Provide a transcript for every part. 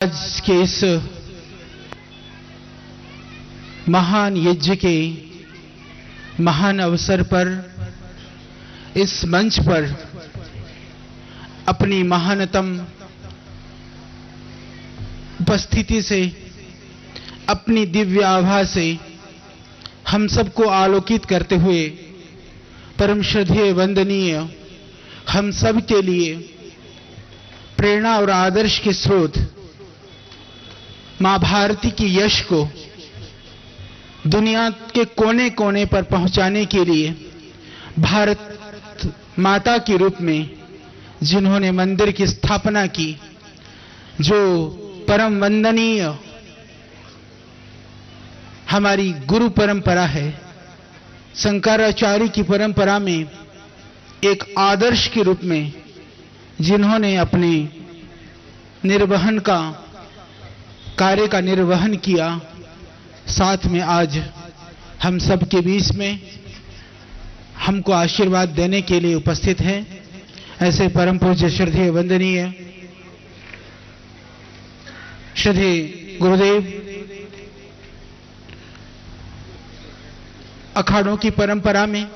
आज के इस महान यज्ञ के महान अवसर पर इस मंच पर अपनी महानतम उपस्थिति से, अपनी दिव्य आभा से हम सबको आलोकित करते हुए परम श्रद्धेय वंदनीय, हम सब के लिए प्रेरणा और आदर्श के स्रोत मां भारती की यश को दुनिया के कोने कोने पर पहुंचाने के लिए भारत माता के रूप में जिन्होंने मंदिर की स्थापना की, जो परम वंदनीय हमारी गुरु परंपरा है, शंकराचार्य की परंपरा में एक आदर्श के रूप में जिन्होंने अपने निर्वहन का कार्य का निर्वहन किया, साथ में आज हम सब के बीच में हमको आशीर्वाद देने के लिए उपस्थित हैं। ऐसे परम पूज्य श्रद्धेय वंदनीय श्रद्धेय गुरुदेव, अखाड़ों की परंपरा में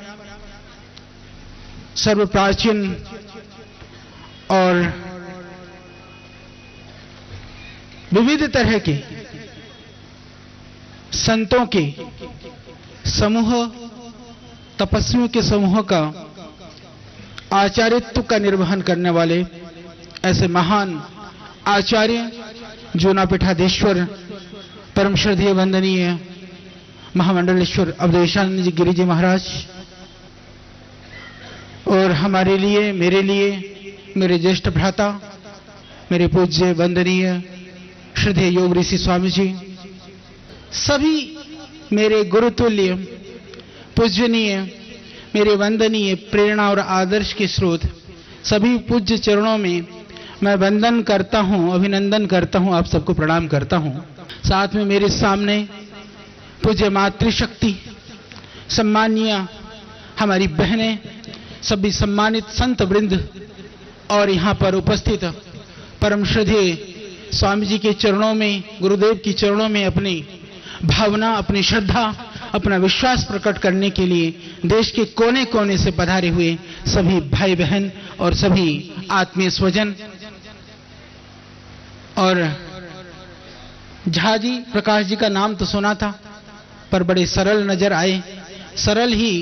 सर्व प्राचीन और विविध तरह के संतों के समूह, तपस्वियों के समूह का आचार्यत्व का निर्वहन करने वाले ऐसे महान आचार्य जूनापीठाधीश्वर परम श्रद्धेय वंदनीय महामंडलेश्वर अवधेशानंद जी गिरि जी महाराज, और हमारे लिए, मेरे लिए, मेरे ज्येष्ठ भ्राता, मेरे पूज्य वंदनीय श्रद्धेय योग ऋषि स्वामी जी, सभी मेरे गुरुतुल्य पूजनीय, मेरे वंदनीय प्रेरणा और आदर्श के स्रोत, सभी पूज्य चरणों में मैं वंदन करता हूं, अभिनंदन करता हूं, आप सबको प्रणाम करता हूं। साथ में मेरे सामने पूज्य मातृशक्ति, सम्मानीय हमारी बहनें, सभी सम्मानित संत वृंद और यहां पर उपस्थित परम श्रद्धेय स्वामी जी के चरणों में, गुरुदेव की चरणों में अपनी भावना, अपनी श्रद्धा, अपना विश्वास प्रकट करने के लिए देश के कोने कोने से पधारे हुए सभी भाई बहन और सभी आत्मीय स्वजन, और झा जी, प्रकाश जी का नाम तो सुना था पर बड़े सरल नजर आए, सरल ही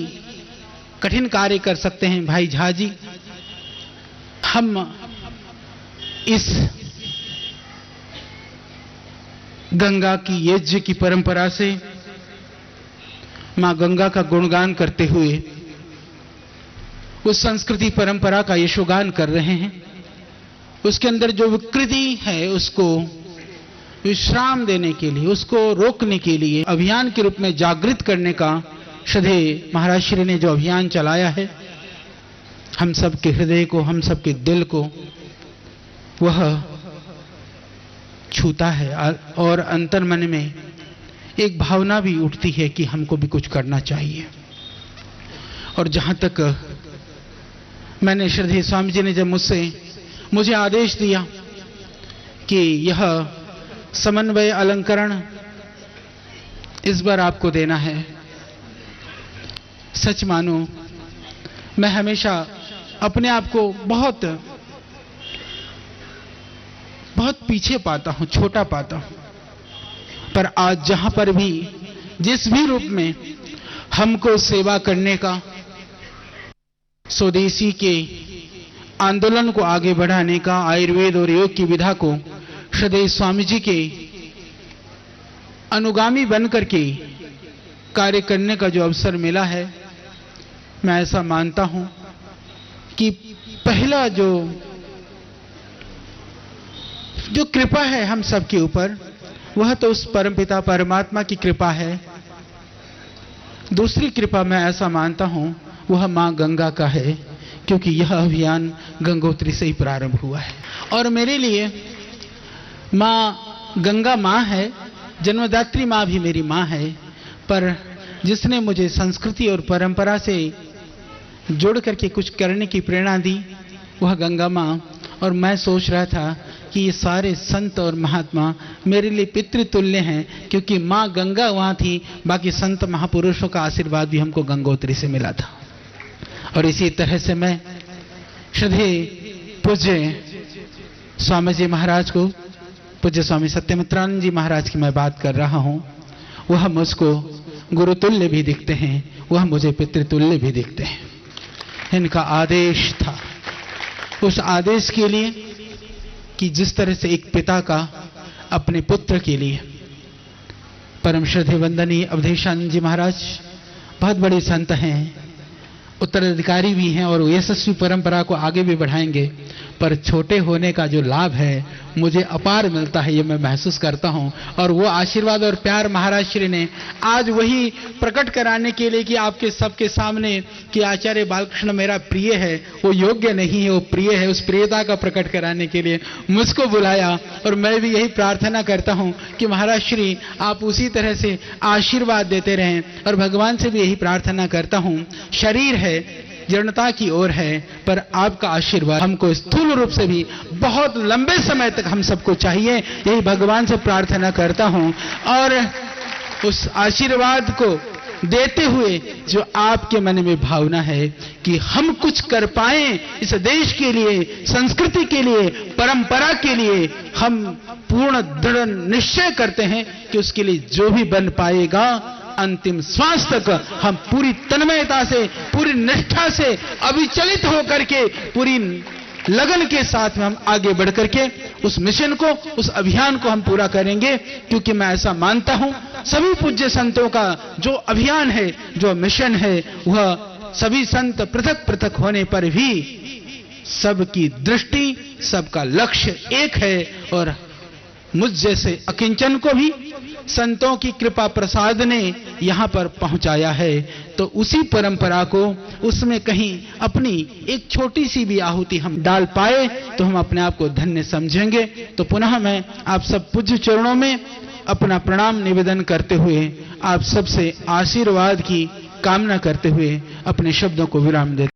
कठिन कार्य कर सकते हैं भाई झा जी। हम इस गंगा की यज्ञ की परंपरा से मां गंगा का गुणगान करते हुए उस संस्कृति परंपरा का यशोगान कर रहे हैं। उसके अंदर जो विकृति है उसको विश्राम देने के लिए, उसको रोकने के लिए अभियान के रूप में जागृत करने का श्रद्धेय महाराज श्री ने जो अभियान चलाया है, हम सबके हृदय को, हम सबके दिल को वह छूता है और अंतर्मन में एक भावना भी उठती है कि हमको भी कुछ करना चाहिए। और जहां तक मैंने श्रद्धेय स्वामी जी ने जब मुझे आदेश दिया कि यह समन्वय अलंकरण इस बार आपको देना है, सच मानो मैं हमेशा अपने आप को बहुत पीछे पाता हूं, छोटा पाता हूं, पर आज जहां पर भी, जिस भी रूप में हमको सेवा करने का, स्वदेशी के आंदोलन को आगे बढ़ाने का, आयुर्वेद और योग की विधा को श्रद्धेय स्वामी जी के अनुगामी बनकर के कार्य करने का जो अवसर मिला है, मैं ऐसा मानता हूं कि पहला जो कृपा है हम सबके ऊपर, वह तो उस परमपिता परमात्मा की कृपा है। दूसरी कृपा मैं ऐसा मानता हूं वह मां गंगा का है, क्योंकि यह अभियान गंगोत्री से ही प्रारंभ हुआ है। और मेरे लिए मां गंगा मां है, जन्मदात्री मां भी मेरी मां है, पर जिसने मुझे संस्कृति और परंपरा से जोड़ करके कुछ करने की प्रेरणा दी वह गंगा मां और मैं सोच रहा था कि ये सारे संत और महात्मा मेरे लिए पितृतुल्य हैं, क्योंकि माँ गंगा वहां थी, बाकी संत महापुरुषों का आशीर्वाद भी हमको गंगोत्री से मिला था। और इसी तरह से मैं श्रद्धेय पूज्य स्वामी जी महाराज को, पूज्य स्वामी सत्यमित्रानंद जी महाराज की मैं बात कर रहा हूं, वह मुझको गुरुतुल्य भी दिखते हैं, वह मुझे पितृतुल्य भी दिखते हैं। इनका आदेश था, उस आदेश के लिए कि जिस तरह से एक पिता का अपने पुत्र के लिए, परम श्रद्धेय वंदनीय अवधेशानंद जी महाराज बहुत बड़े संत हैं, उत्तराधिकारी भी हैं और यशस्वी परंपरा को आगे भी बढ़ाएंगे, पर छोटे होने का जो लाभ है मुझे अपार मिलता है, ये मैं महसूस करता हूं। और वो आशीर्वाद और प्यार महाराज श्री ने आज वही प्रकट कराने के लिए कि आपके सबके सामने कि आचार्य बालकृष्ण मेरा प्रिय है, वो योग्य नहीं है, वो प्रिय है, उस प्रियता का प्रकट कराने के लिए मुझको बुलाया। और मैं भी यही प्रार्थना करता हूं कि महाराज श्री आप उसी तरह से आशीर्वाद देते रहें। और भगवान से भी यही प्रार्थना करता हूं, शरीर है, जीर्णता की ओर है, पर आपका आशीर्वाद हमको स्थूल रूप से भी बहुत लंबे समय तक हम सबको चाहिए, यही भगवान से प्रार्थना करता हूं। और उस आशीर्वाद को देते हुए जो आपके मन में भावना है कि हम कुछ कर पाएं इस देश के लिए, संस्कृति के लिए, परंपरा के लिए, हम पूर्ण दृढ़ निश्चय करते हैं कि उसके लिए जो भी बन पाएगा अंतिम श्वास तक हम पूरी तन्मयता से, पूरी निष्ठा से, अविचलित होकर के, पूरी लगन के साथ में हम आगे बढ़ करके उस मिशन को, उस अभियान को हम पूरा करेंगे। क्योंकि मैं ऐसा मानता हूं सभी पूज्य संतों का जो अभियान है, जो मिशन है, वह सभी संत पृथक पृथक होने पर भी सबकी दृष्टि, सबका लक्ष्य एक है। और मुझ जैसे अकिंचन को भी संतों की कृपा प्रसाद ने यहां पर पहुंचाया है, तो उसी परंपरा को, उसमें कहीं अपनी एक छोटी सी भी आहुति हम डाल पाए तो हम अपने आप को धन्य समझेंगे। तो पुनः मैं आप सब पूज्य चरणों में अपना प्रणाम निवेदन करते हुए, आप सबसे आशीर्वाद की कामना करते हुए अपने शब्दों को विराम देता हूं।